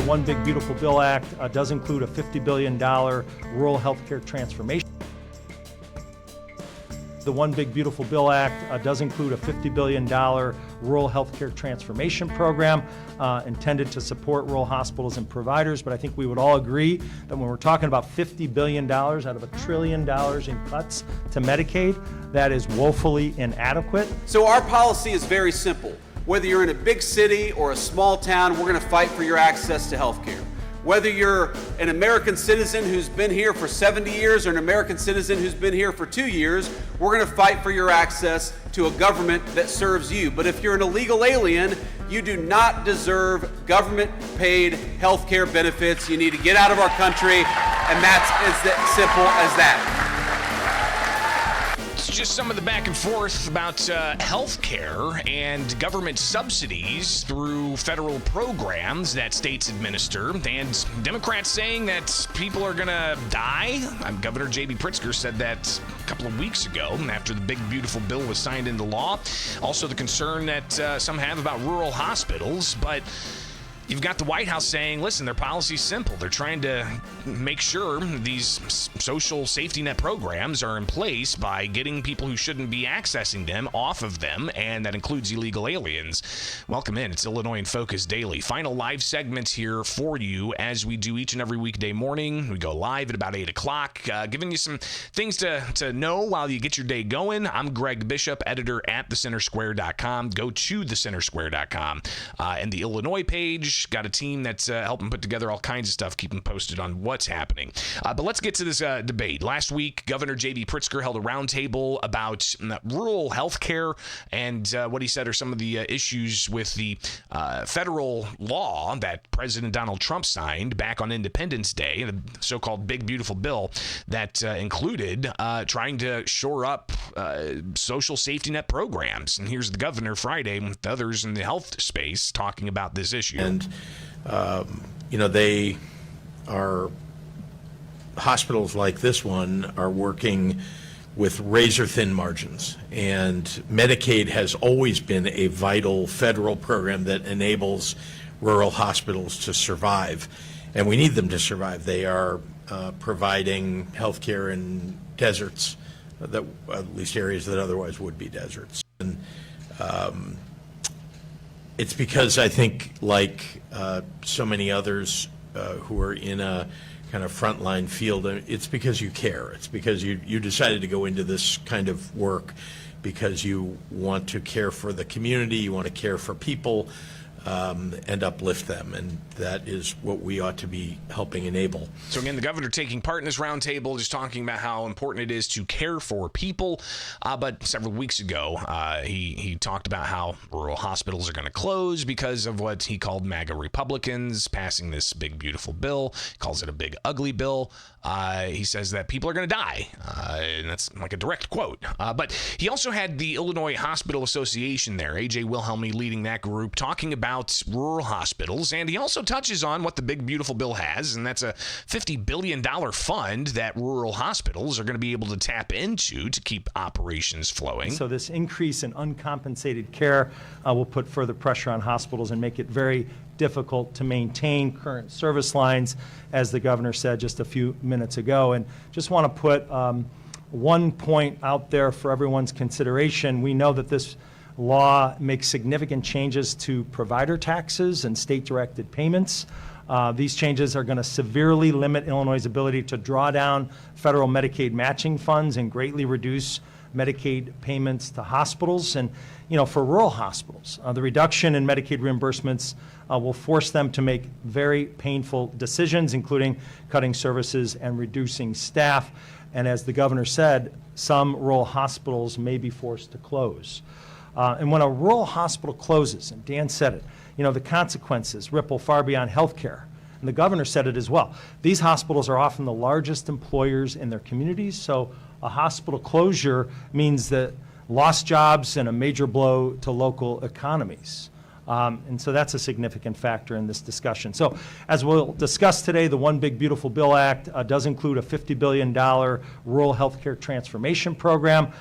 One Big Beautiful Bill Act does include a $50 billion rural healthcare transformation. The One Big Beautiful Bill Act does include a $50 billion rural healthcare transformation program intended to support rural hospitals and providers. But I think we would all agree that when we're talking about $50 billion out of $1 trillion in cuts to Medicaid, that is woefully inadequate. So our policy is very simple. Whether you're in a big city or a small town, we're going to fight for your access to health care. Whether you're an American citizen who's been here for 70 years or an American citizen who's been here for 2 years, we're going to fight for your access to a government that serves you. But if you're an illegal alien, you do not deserve government-paid health care benefits. You need to get out of our country, and that's as simple as that. Just some of the back and forth about health care and government subsidies through federal programs that states administer, and Democrats saying that people are going to die. Governor J.D. Pritzker said that a couple of weeks ago after the big, beautiful bill was signed into law. Also the concern that some have about rural hospitals, but you've got the White House saying, listen, their policy's simple. They're trying to make sure these social safety net programs are in place by getting people who shouldn't be accessing them off of them, and that includes illegal aliens. Welcome in. It's Illinois in Focus Daily. Final live segments here for you as we do each and every weekday morning. We go live at about 8 o'clock, giving you some things to know while you get your day going. I'm Greg Bishop, editor at thecentersquare.com. Go to thecentersquare.com and the Illinois page. Got a team that's helping put together all kinds of stuff, keep them posted on what's happening. But let's get to this debate. Last week, Governor J.D. Pritzker held a roundtable about rural health care, and what he said are some of the issues with the federal law that President Donald Trump signed back on Independence Day, the so-called Big Beautiful Bill that included trying to shore up social safety net programs. And here's the governor Friday with others in the health space talking about this issue. And they are, hospitals like this one are working with razor-thin margins. And Medicaid has always been a vital federal program that enables rural hospitals to survive. And we need them to survive. They are providing health care in deserts, that at least areas that otherwise would be deserts. And it's because I think, like so many others who are in a kind of frontline field, it's because you care. It's because you decided to go into this kind of work because you want to care for the community, you want to care for people, and uplift them, and that is what we ought to be helping enable. So again, the governor taking part in this roundtable, just talking about how important it is to care for people. But several weeks ago, he talked about how rural hospitals are going to close because of what he called MAGA Republicans passing this big, beautiful bill. He calls it a big, ugly bill. He says that people are going to die, and that's like a direct quote. But he also had the Illinois Hospital Association there, A.J. Wilhelmy leading that group, talking about rural hospitals, and he also touches on what the Big Beautiful Bill has, and that's a $50 billion fund that rural hospitals are going to be able to tap into to keep operations flowing. So this increase in uncompensated care will put further pressure on hospitals and make it very difficult to maintain current service lines, as the governor said just a few minutes ago. And just want to put one point out there for everyone's consideration. We know that this law makes significant changes to provider taxes and state-directed payments. These changes are going to severely limit Illinois' ability to draw down federal Medicaid matching funds and greatly reduce Medicaid payments to hospitals. And, for rural hospitals, the reduction in Medicaid reimbursements will force them to make very painful decisions, including cutting services and reducing staff. And as the governor said, some rural hospitals may be forced to close. And when a rural hospital closes, and Dan said it, the consequences ripple far beyond healthcare. And the governor said it as well. These hospitals are often the largest employers in their communities, so a hospital closure means that lost jobs and a major blow to local economies. And so that's a significant factor in this discussion. So as we'll discuss today, the One Big Beautiful Bill Act does include a $50 billion rural healthcare transformation program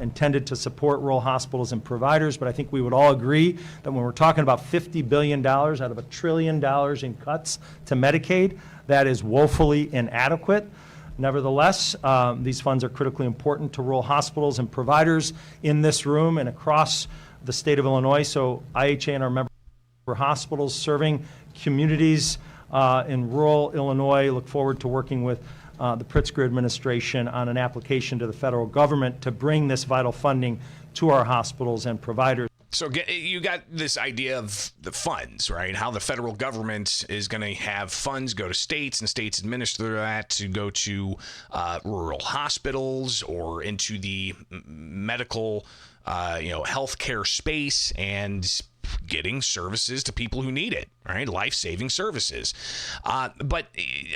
intended to support rural hospitals and providers. But I think we would all agree that when we're talking about $50 billion out of $1 trillion in cuts to Medicaid, that is woefully inadequate. Nevertheless, these funds are critically important to rural hospitals and providers in this room and across the state of Illinois. So IHA and our member hospitals serving communities in rural Illinois look forward to working with the Pritzker administration on an application to the federal government to bring this vital funding to our hospitals and providers. So you got this idea of the funds, right? How the federal government is going to have funds go to states and states administer that to go to rural hospitals or into the medical, healthcare space and getting services to people who need it, right? Life-saving services. But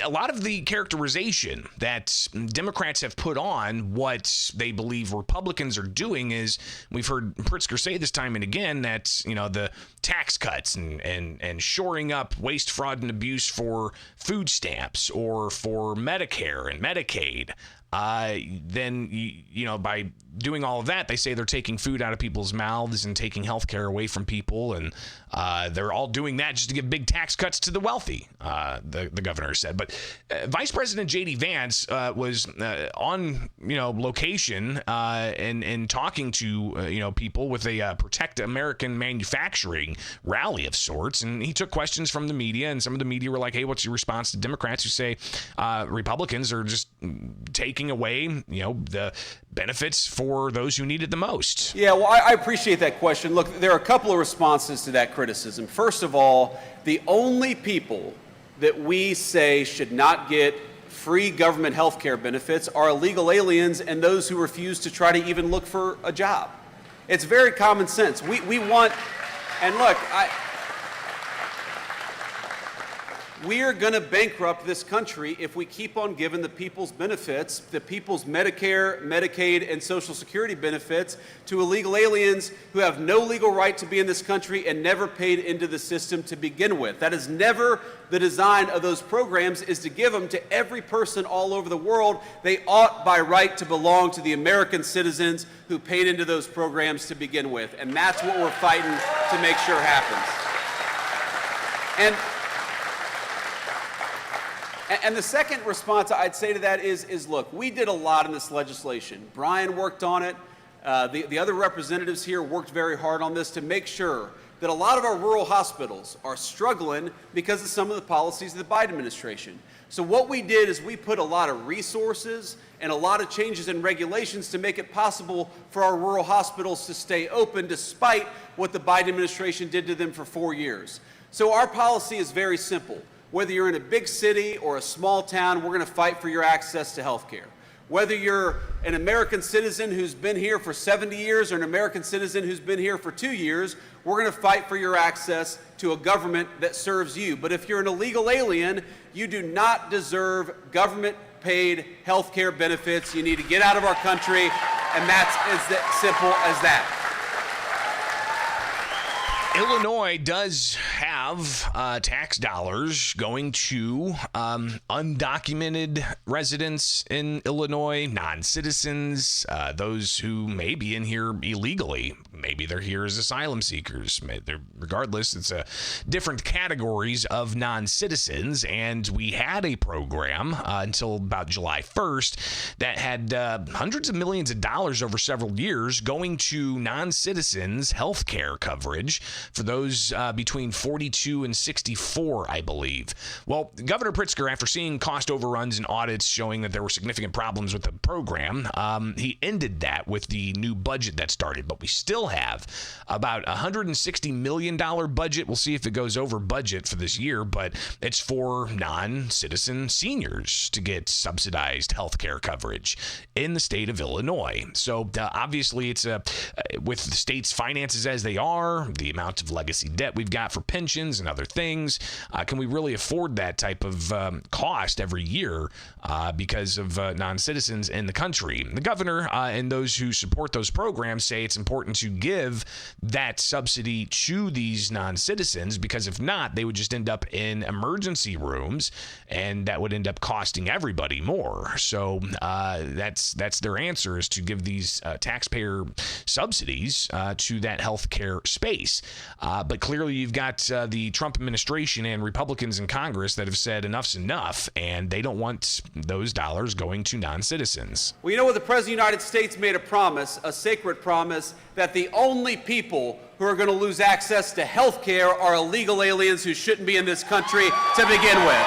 a lot of the characterization that Democrats have put on what they believe Republicans are doing is, we've heard Pritzker say this time and again, that, the tax cuts and shoring up waste, fraud, and abuse for food stamps or for Medicare and Medicaid. Then, by doing all of that, they say they're taking food out of people's mouths and taking health care away from people. And they're all doing that just to give big tax cuts to the wealthy, the governor said. But Vice President J.D. Vance was on, location and talking to, people with a Protect American Manufacturing rally of sorts. And he took questions from the media, and some of the media were like, hey, what's your response to Democrats who say Republicans are just taking away, the benefits for those who need it the most? Yeah, well, I appreciate that question. Look, there are a couple of responses to that criticism. First of all, the only people that we say should not get free government health care benefits are illegal aliens and those who refuse to try to even look for a job. It's very common sense. We want, and look, we are going to bankrupt this country if we keep on giving the people's benefits, the people's Medicare, Medicaid, and Social Security benefits to illegal aliens who have no legal right to be in this country and never paid into the system to begin with. That is never the design of those programs, is to give them to every person all over the world. They ought by right to belong to the American citizens who paid into those programs to begin with. And that's what we're fighting to make sure happens. And the second response I'd say to that is look, we did a lot in this legislation. Brian worked on it. The other representatives here worked very hard on this to make sure that a lot of our rural hospitals are struggling because of some of the policies of the Biden administration. So what we did is we put a lot of resources and a lot of changes in regulations to make it possible for our rural hospitals to stay open despite what the Biden administration did to them for 4 years. So our policy is very simple. Whether you're in a big city or a small town, we're going to fight for your access to health care. Whether you're an American citizen who's been here for 70 years or an American citizen who's been here for 2 years, we're going to fight for your access to a government that serves you. But if you're an illegal alien, you do not deserve government-paid health care benefits. You need to get out of our country, and that's as simple as that. Illinois does have tax dollars going to undocumented residents in Illinois, non-citizens, those who may be in here illegally. Maybe they're here as asylum seekers. Regardless, it's different categories of non-citizens. And we had a program until about July 1st that had hundreds of millions of dollars over several years going to non-citizens health care coverage for those between 42 and 64, I believe. Well, Governor Pritzker, after seeing cost overruns and audits showing that there were significant problems with the program, he ended that with the new budget that started. But we still have about $160 million budget. We'll see if it goes over budget for this year, but it's for non-citizen seniors to get subsidized health care coverage in the state of Illinois. So obviously it's with the state's finances as they are, the amount of legacy debt we've got for pensions, vaccinations and other things. Can we really afford that type of cost every year because of non-citizens in the country? The governor and those who support those programs say it's important to give that subsidy to these non-citizens, because if not, they would just end up in emergency rooms, and that would end up costing everybody more. So that's their answer, is to give these taxpayer subsidies to that healthcare space. But clearly you've got the Trump administration and Republicans in Congress that have said enough's enough, and they don't want those dollars going to non-citizens. Well, you know what? The President of the United States made a promise, a sacred promise, that the only people who are going to lose access to health care are illegal aliens who shouldn't be in this country to begin with.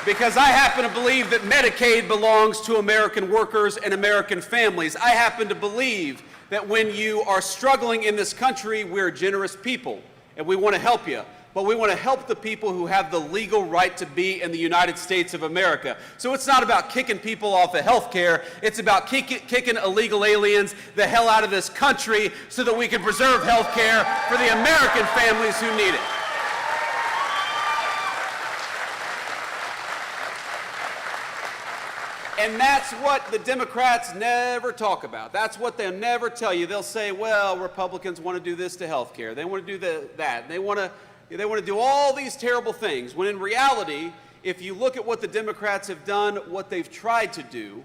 Because I happen to believe that Medicaid belongs to American workers and American families. I happen to believe that when you are struggling in this country, we're generous people, and we want to help you. But we want to help the people who have the legal right to be in the United States of America. So it's not about kicking people off of health care. It's about kicking illegal aliens the hell out of this country so that we can preserve health care for the American families who need it. And that's what the Democrats never talk about. That's what they'll never tell you. They'll say, well, Republicans want to do this to health care. They want to do that. They want to do all these terrible things. When in reality, if you look at what the Democrats have done, what they've tried to do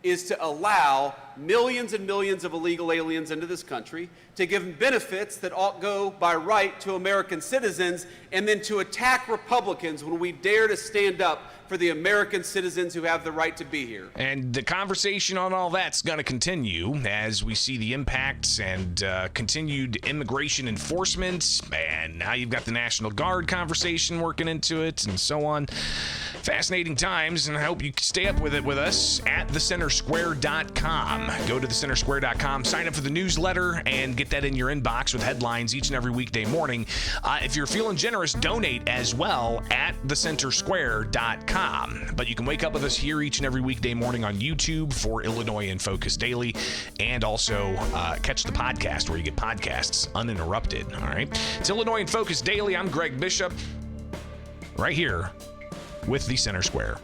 is to allow millions and millions of illegal aliens into this country, to give them benefits that ought go by right to American citizens, and then to attack Republicans when we dare to stand up for the American citizens who have the right to be here. And the conversation on all that's going to continue as we see the impacts and continued immigration enforcement. And now you've got the National Guard conversation working into it and so on. Fascinating times, and I hope you stay up with it with us at thecentersquare.com. Go to thecentersquare.com, sign up for the newsletter, and get that in your inbox with headlines each and every weekday morning. If you're feeling generous, donate as well at thecentersquare.com. But you can wake up with us here each and every weekday morning on YouTube for Illinois in Focus Daily, and also catch the podcast where you get podcasts uninterrupted. All right. It's Illinois in Focus Daily. I'm Greg Bishop, right here with the Center Square.